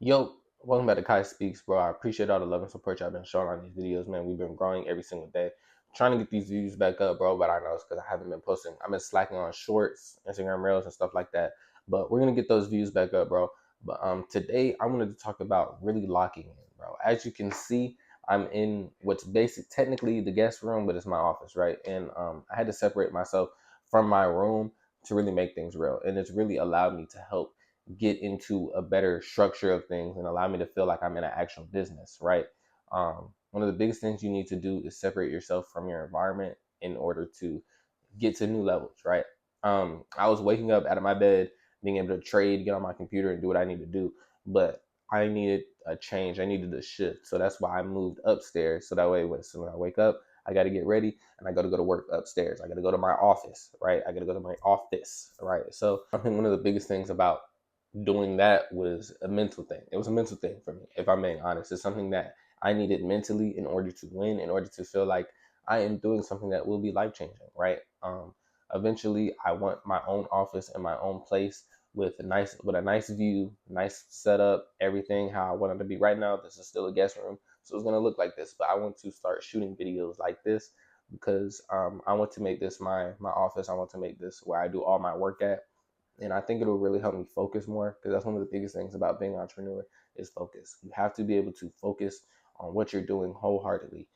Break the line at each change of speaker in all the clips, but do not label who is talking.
Yo, welcome back to Kai Speaks, bro. I appreciate all the love and support y'all been showing on these videos, man. We've been growing every single day. Trying to get these views back up, bro, but I know it's because I haven't been posting. I've been slacking on shorts, Instagram Reels, and stuff like that. But we're gonna get those views back up, bro. But today I wanted to talk about really locking in, bro. As you can see, I'm in what's technically the guest room, but it's my office, right? And I had to separate myself from my room to really make things real, and it's really allowed me to help get into a better structure of things and allow me to feel like I'm in an actual business, right? One of the biggest things you need to do is separate yourself from your environment in order to get to new levels, right? I was waking up out of my bed, being able to trade, get on my computer, and do what I need to do, but I needed a change. I needed a shift, so that's why I moved upstairs. So that way, when I wake up, I got to get ready and I got to go to work upstairs. I got to go to my office, right? I got to go to my office, right? So I think one of the biggest things about doing that was a mental thing. It was a mental thing for me, if I'm being honest. It's something that I needed mentally in order to win, in order to feel like I am doing something that will be life changing, right? Eventually, I want my own office and my own place with a nice view, nice setup, everything how I want it to be. Right now, this is still a guest room, so it's gonna look like this. But I want to start shooting videos like this because I want to make this my office. I want to make this where I do all my work at, and I think it'll really help me focus more, because that's one of the biggest things about being an entrepreneur is focus. You have to be able to focus on what you're doing wholeheartedly.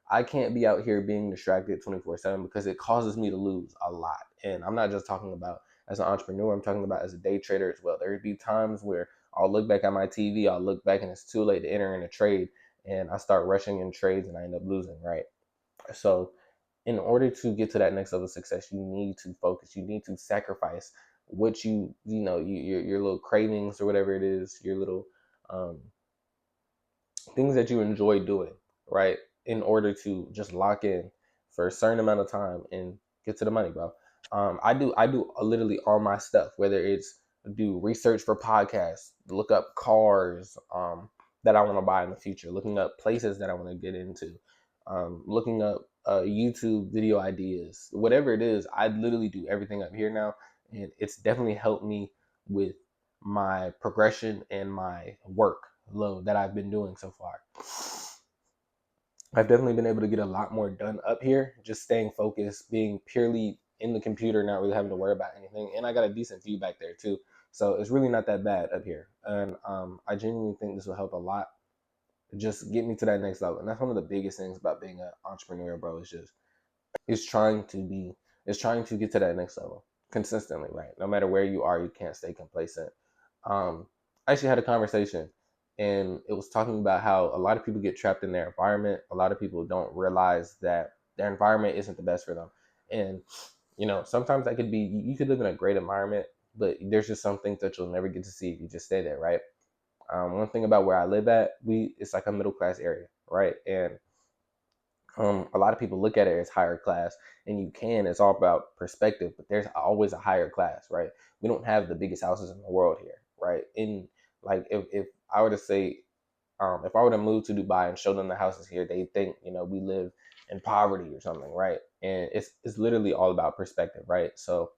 I can't be out here being distracted 24/7 because it causes me to lose a lot. And I'm not just talking about as an entrepreneur, I'm talking about as a day trader as well. There would be times where I'll look back at my TV, I'll look back and it's too late to enter in a trade, and I start rushing in trades and I end up losing, right? So in order to get to that next level of success, you need to focus. You need to sacrifice what your little cravings or whatever it is, your little um, things that you enjoy doing, right? In order to just lock in for a certain amount of time and get to the money, bro. I do literally all my stuff, whether it's do research for podcasts, look up cars that I want to buy in the future, looking up places that I want to get into, looking up YouTube video ideas, whatever it is. I literally do everything up here now, and it's definitely helped me with my progression and my work load that I've been doing so far. I've definitely been able to get a lot more done up here, just staying focused, being purely in the computer, not really having to worry about anything. And I got a decent view back there too. So it's really not that bad up here. And I genuinely think this will help a lot. Just get me to that next level. And that's one of the biggest things about being an entrepreneur, bro. It's trying to be, it's trying to get to that next level consistently, right? No matter where you are, you can't stay complacent. I actually had a conversation, and it was talking about how a lot of people get trapped in their environment. A lot of people don't realize that their environment isn't the best for them. And, sometimes that could be, you could live in a great environment, but there's just some things that you'll never get to see if you just stay there, right? One thing about where I live at, it's like a middle class area, right? And a lot of people look at it as higher class, and it's all about perspective, but there's always a higher class, right? We don't have the biggest houses in the world here, right? In like if I were to say, if I were to move to Dubai and show them the houses here, they think, we live in poverty or something, right? And it's literally all about perspective, right? So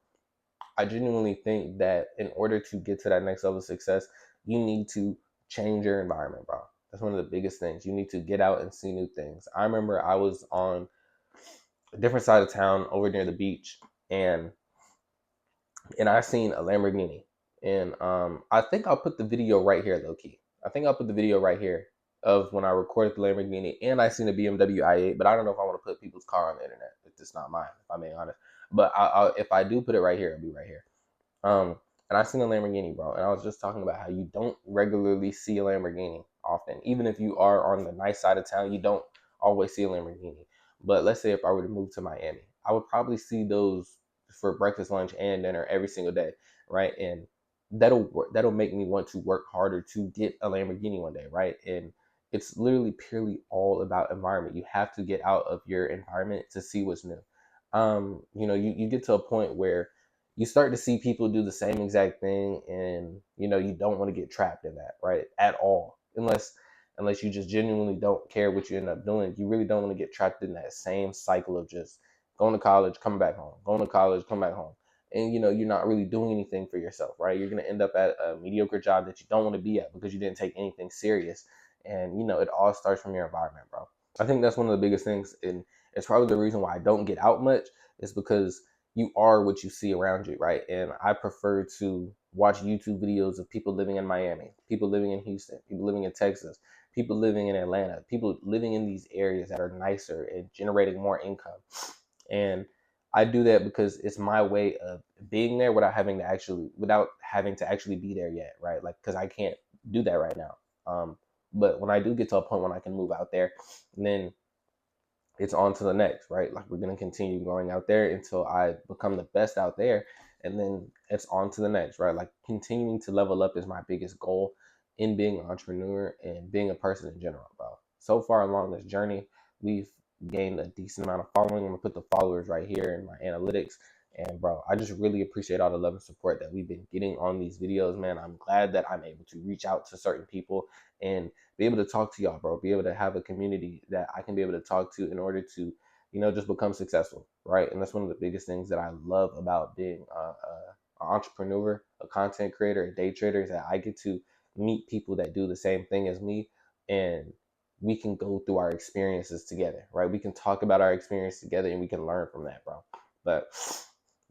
I genuinely think that in order to get to that next level of success, you need to change your environment, bro. That's one of the biggest things. You need to get out and see new things. I remember I was on a different side of town over near the beach, and I seen a Lamborghini. And I think I'll put the video right here, low key. I think I'll put the video right here of when I recorded the Lamborghini, and I seen a BMW i8, but I don't know if I want to put people's car on the internet. It's not mine, if I'm being honest. But if I do put it right here, it'll be right here. And I seen a Lamborghini, bro, and I was just talking about how you don't regularly see a Lamborghini often. Even if you are on the nice side of town, you don't always see a Lamborghini. But let's say if I were to move to Miami, I would probably see those for breakfast, lunch, and dinner every single day, right? And that'll make me want to work harder to get a Lamborghini one day, right? And it's literally purely all about environment. You have to get out of your environment to see what's new. You get to a point where you start to see people do the same exact thing, and you don't want to get trapped in that, right, at all, unless you just genuinely don't care what you end up doing. You really don't want to get trapped in that same cycle of just going to college, coming back home, going to college, come back home. and you're not really doing anything for yourself, right? You're going to end up at a mediocre job that you don't want to be at because you didn't take anything serious. And it all starts from your environment, bro. I think that's one of the biggest things, and it's probably the reason why I don't get out much, is because you are what you see around you, right? And I prefer to watch YouTube videos of people living in Miami, people living in Houston, people living in Texas, people living in Atlanta, people living in these areas that are nicer and generating more income. And I do that because it's my way of being there without having to actually be there yet, right? Like, because I can't do that right now. But when I do get to a point when I can move out there, then it's on to the next, right? Like, we're going to continue going out there until I become the best out there. And then it's on to the next, right? Like, continuing to level up is my biggest goal in being an entrepreneur and being a person in general, bro. So far along this journey, we've gained a decent amount of following. I'm going to put the followers right here in my analytics. And, bro, I just really appreciate all the love and support that we've been getting on these videos, man. I'm glad that I'm able to reach out to certain people and be able to talk to y'all, bro. Be able to have a community that I can be able to talk to in order to, just become successful, right? And that's one of the biggest things that I love about being an entrepreneur, a content creator, a day trader, is that I get to meet people that do the same thing as me, and we can go through our experiences together, right? We can talk about our experience together, and we can learn from that, bro. But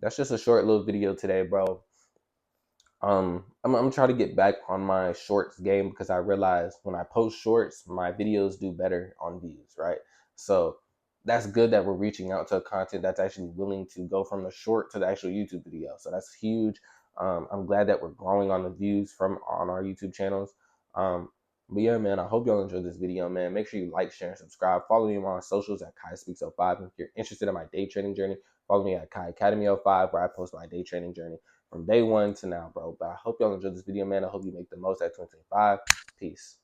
that's just a short little video today, bro. I'm trying to get back on my shorts game because I realized when I post shorts, my videos do better on views, right? So that's good that we're reaching out to a content that's actually willing to go from the short to the actual YouTube video. So that's huge. I'm glad that we're growing on the views from on our YouTube channels. But yeah, man, I hope y'all enjoyed this video, man. Make sure you like, share, and subscribe. Follow me on my socials at Kai Speaks 05. If you're interested in my day trading journey, follow me at Kai Academy 05, where I post my day trading journey from day one to now, bro. But I hope y'all enjoyed this video, man. I hope you make the most at 2025. Peace.